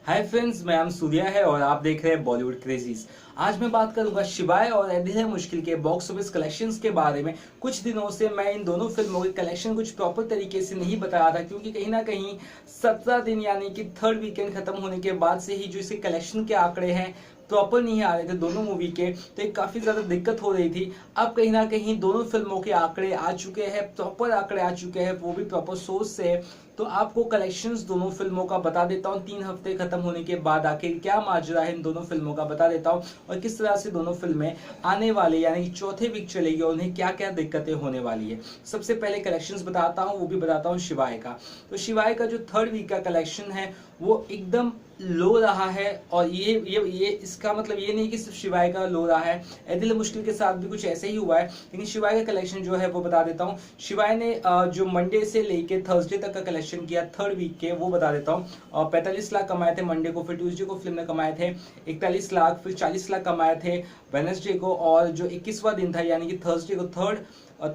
Hi friends, मैं नाम सूर्या है और आप देख रहे हैं बॉलीवुड क्रेजीज। आज मैं बात करूंगा शिवाय और ए दिल है मुश्किल के बॉक्स ऑफिस कलेक्शंस के बारे में। कुछ दिनों से मैं इन दोनों फिल्मों के कलेक्शन कुछ प्रॉपर तरीके से नहीं बता रहा था, क्योंकि कहीं ना कहीं 17 दिन यानी कि थर्ड वीकेंड खत्म होने के बाद से ही जो इसके कलेक्शन के आंकड़े हैं प्रॉपर नहीं आ रहे थे दोनों मूवी के, तो एक काफी ज्यादा दिक्कत हो रही थी। अब कहीं ना कहीं दोनों फिल्मों के आंकड़े आ चुके हैं, प्रॉपर आंकड़े आ चुके हैं, वो भी प्रॉपर सोर्स से। तो आपको कलेक्शंस दोनों फिल्मों का बता देता हूँ। 3 हफ्ते खत्म होने के बाद आखिर क्या माजरा है इन दोनों फिल्मों का बता देता हूँ, और किस तरह से दोनों फिल्में आने वाले यानी कि चौथे वीक चलेगी और उन्हें क्या क्या दिक्कतें होने वाली है। सबसे पहले कलेक्शंस बताता हूँ, वो भी बताता हूँ शिवाय का। तो शिवाय का जो थर्ड वीक का कलेक्शन है वो एकदम लो रहा है, और ये इसका मतलब ये नहीं कि सिर्फ शिवाय का लो रहा है, ए दिल है मुश्किल के साथ भी कुछ ऐसे ही हुआ है। लेकिन शिवाय का कलेक्शन जो है वो बता देता हूँ। शिवाय ने जो मंडे से लेके थर्सडे तक का कलेक्शन किया थर्ड वीक के, वो बता देता हूँ। 45 लाख कमाए थे मंडे को, फिर ट्यूसडे को फिल्म ने कमाए थे 41 लाख, फिर 40 लाख कमाए थे वेडनेसडे को, और जो 21वां दिन था यानी कि थर्सडे को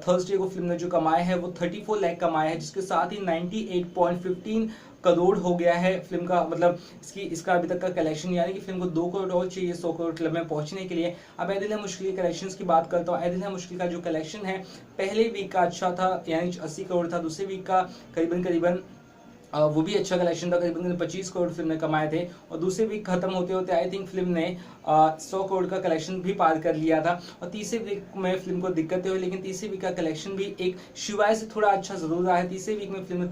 थर्सडे को फिल्म ने जो कमाए हैं वो 34 लाख कमाए हैं, जिसके साथ ही 98.15 करोड़ हो गया है फिल्म का, मतलब इसका अभी तक का कलेक्शन, यानी कि फिल्म को 2 करोड़ और चाहिए 100 करोड़ क्लब में पहुंचने के लिए। अब ए दिल है मुश्किल के कलेक्शंस की बात करता हूँ। ए दिल है मुश्किल का जो कलेक्शन है पहले वीक का अच्छा था, यानी 80 करोड़ था। दूसरे वीक का करीबन वो भी अच्छा कलेक्शन था, करीबन 25 करोड़ फिल्म ने कमाए थे। और दूसरे वीक खत्म होते होते आई थिंक फिल्म ने 100 करोड़ का कलेक्शन भी पार कर लिया था। और तीसरे वीक में फिल्म को दिक्कतें हुई, लेकिन तीसरे वीक का कलेक्शन भी एक शिवाय से थोड़ा अच्छा जरूर रहा है। तीसरे वीक में फिल्म ने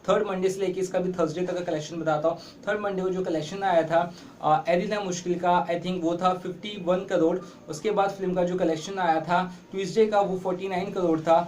थर्ड मंडे से लेके इसका भी थर्सडे तक का कलेक्शन बताता हूँ। थर्ड मंडे को जो कलेक्शन आया था ए दिल है मुश्किल का, आई थिंक वो था 51 करोड़। उसके बाद फिल्म का जो कलेक्शन आया था ट्यूसडे का वो 49 करोड़ था,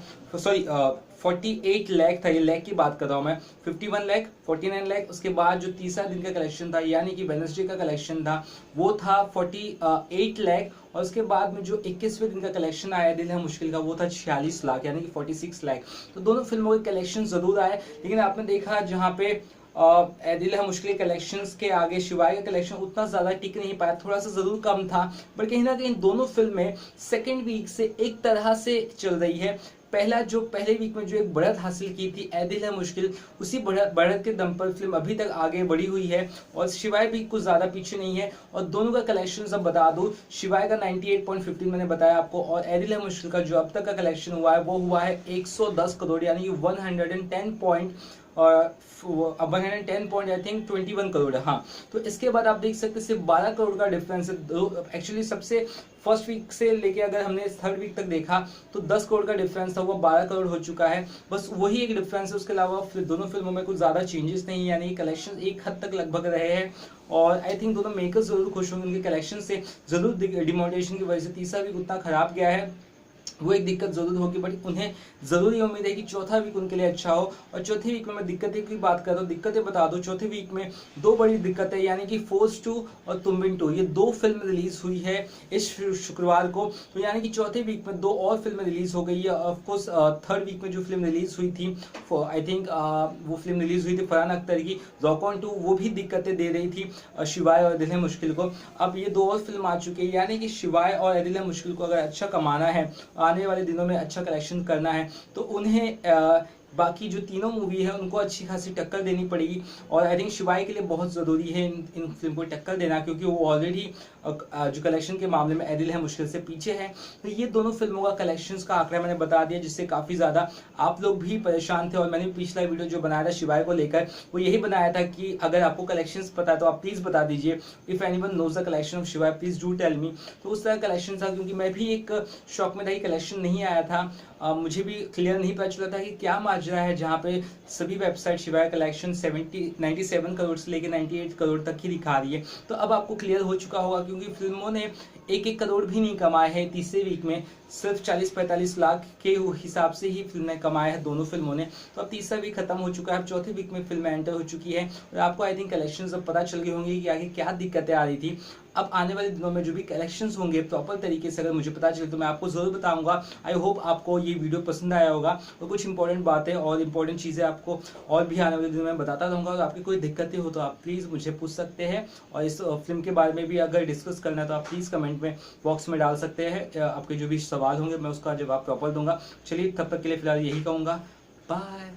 48 लाख था, ये लाख की बात कर रहा हूँ मैं। 51 लाख, 49 लाख। उसके बाद जो तीसरा दिन का कलेक्शन था यानी कि वेडनेसडे का कलेक्शन था वो था 48 लाख। और उसके बाद में जो 21वें दिन का कलेक्शन आया दिल है मुश्किल का वो था 46 लाख यानी कि 46 लाख। तो दोनों फिल्मों के कलेक्शन जरूर आए, लेकिन आपने देखा जहाँ पे ए दिल है मुश्किल कलेक्शंस के आगे शिवाय का कलेक्शन उतना ज्यादा टिक नहीं पाया, थोड़ा सा जरूर कम था। बट कहीं ना कहीं दोनों फिल्में सेकेंड वीक से एक तरह से चल रही है। पहले वीक में जो एक बढ़त हासिल की थी ए दिल है मुश्किल, उसी बढ़त के दम पर फिल्म अभी तक आगे बढ़ी हुई है, और शिवाय भी कुछ ज्यादा पीछे नहीं है। और दोनों का कलेक्शन अब बता दूं, शिवाय का 98.15 मैंने बताया आपको, और ए दिल है मुश्किल का जो अब तक का कलेक्शन हुआ है वो हुआ है 110 करोड़ यानी कि 110 पॉइंट, और 110 पॉइंट आई थिंक 21 करोड़ है। हाँ, तो इसके बाद आप देख सकते हैं सिर्फ 12 करोड़ का डिफरेंस है। एक्चुअली सबसे फर्स्ट वीक से लेके अगर हमने थर्ड वीक तक देखा तो 10 करोड़ का डिफरेंस था, वो 12 करोड़ हो चुका है। बस वही एक डिफरेंस है, उसके अलावा फिर दोनों फिल्मों में कुछ ज्यादा चेंजेस नहीं, यानी कलेक्शन एक हद तक लगभग रहे हैं। और आई थिंक दोनों मेकर्स जरूर खुश होंगे उनके कलेक्शन से। जरूर डिमोनेटाइजेशन की वजह से तीसरा वीक उतना खराब गया है, वो एक दिक्कत जरूर होगी, बट उन्हें जरूरी उम्मीद है कि चौथा वीक उनके लिए अच्छा हो। और चौथे वीक में मैं दिक्कतें की बात कर रहा हूँ, दिक्कतें बता दूं। चौथे वीक में 2 बड़ी दिक्कतें, यानी कि फोर्स 2 और तुम बिन 2, ये 2 फिल्म रिलीज हुई है इस शुक्रवार को। तो यानी कि चौथे वीक में 2 और फिल्में रिलीज हो गई है। ऑफकोर्स थर्ड वीक में जो फिल्म रिलीज हुई थी आई थिंक वो फिल्म रिलीज हुई थी फरहान अख्तर की रॉक ऑन 2, वो भी दिक्कतें दे रही थी शिवाय और दिल है मुश्किल को। अब ये 2 और फिल्म आ चुकी है, यानी कि शिवाय और दिल है मुश्किल को अगर अच्छा कमाना है, आने वाले दिनों में अच्छा कलेक्शन करना है, तो उन्हें बाकी जो तीनों मूवी है उनको अच्छी खासी टक्कर देनी पड़ेगी। और आई थिंक शिवाय के लिए बहुत ज़रूरी है इन फिल्म को टक्कर देना, क्योंकि वो ऑलरेडी जो कलेक्शन के मामले में ए दिल है मुश्किल से पीछे है। तो ये दोनों फिल्मों का कलेक्शंस का आंकड़ा मैंने बता दिया, जिससे काफ़ी ज़्यादा आप लोग भी परेशान थे। और मैंने पिछला वीडियो जो बनाया था शिवाय को लेकर, वो यही बनाया था कि अगर आपको कलेक्शंस पता है तो आप प्लीज़ बता दीजिए। If anyone knows the collection of Shivaay please do tell me. तो उस तरह कलेक्शन था, क्योंकि मैं भी एक शौक में था कि कलेक्शन नहीं आया था। मुझे भी क्लियर नहीं पता चला था कि क्या माजरा है, जहाँ पे सभी वेबसाइट शिवाय कलेक्शन 97 करोड़ से लेकर 98 करोड़ तक ही दिखा रही है। तो अब आपको क्लियर हो चुका होगा, क्योंकि फिल्मों ने 1-1 करोड़ भी नहीं कमाए हैं तीसरे वीक में, सिर्फ 40-45 लाख के हिसाब से ही फिल्में कमाए हैं दोनों फिल्मों ने। तो अब तीसरा वीक खत्म हो चुका है, अब चौथे वीक में फिल्में एंटर हो चुकी है, और आपको आई थिंक कलेक्शन अब पता चल गई होंगी कि आगे क्या दिक्कतें आ रही थी। अब आने वाले दिनों में जो भी कलेक्शंस होंगे प्रॉपर तरीके से अगर मुझे पता चले तो मैं आपको जरूर बताऊंगा। आई होप आपको ये वीडियो पसंद आया होगा, और कुछ इंपॉर्टेंट बातें और इंपॉर्टेंट चीज़ें आपको और भी आने वाले दिनों में बताता रहूँगा। और आपकी कोई दिक्कतें हो तो आप प्लीज़ मुझे पूछ सकते हैं, और इस फिल्म के बारे में भी अगर डिस्कस करना है तो आप प्लीज़ कमेंट में बॉक्स में डाल सकते हैं। आपके जो भी सवाल होंगे मैं उसका जवाब प्रॉपर दूंगा। चलिए, तब तक के लिए फिलहाल यही कहूँगा, बाय।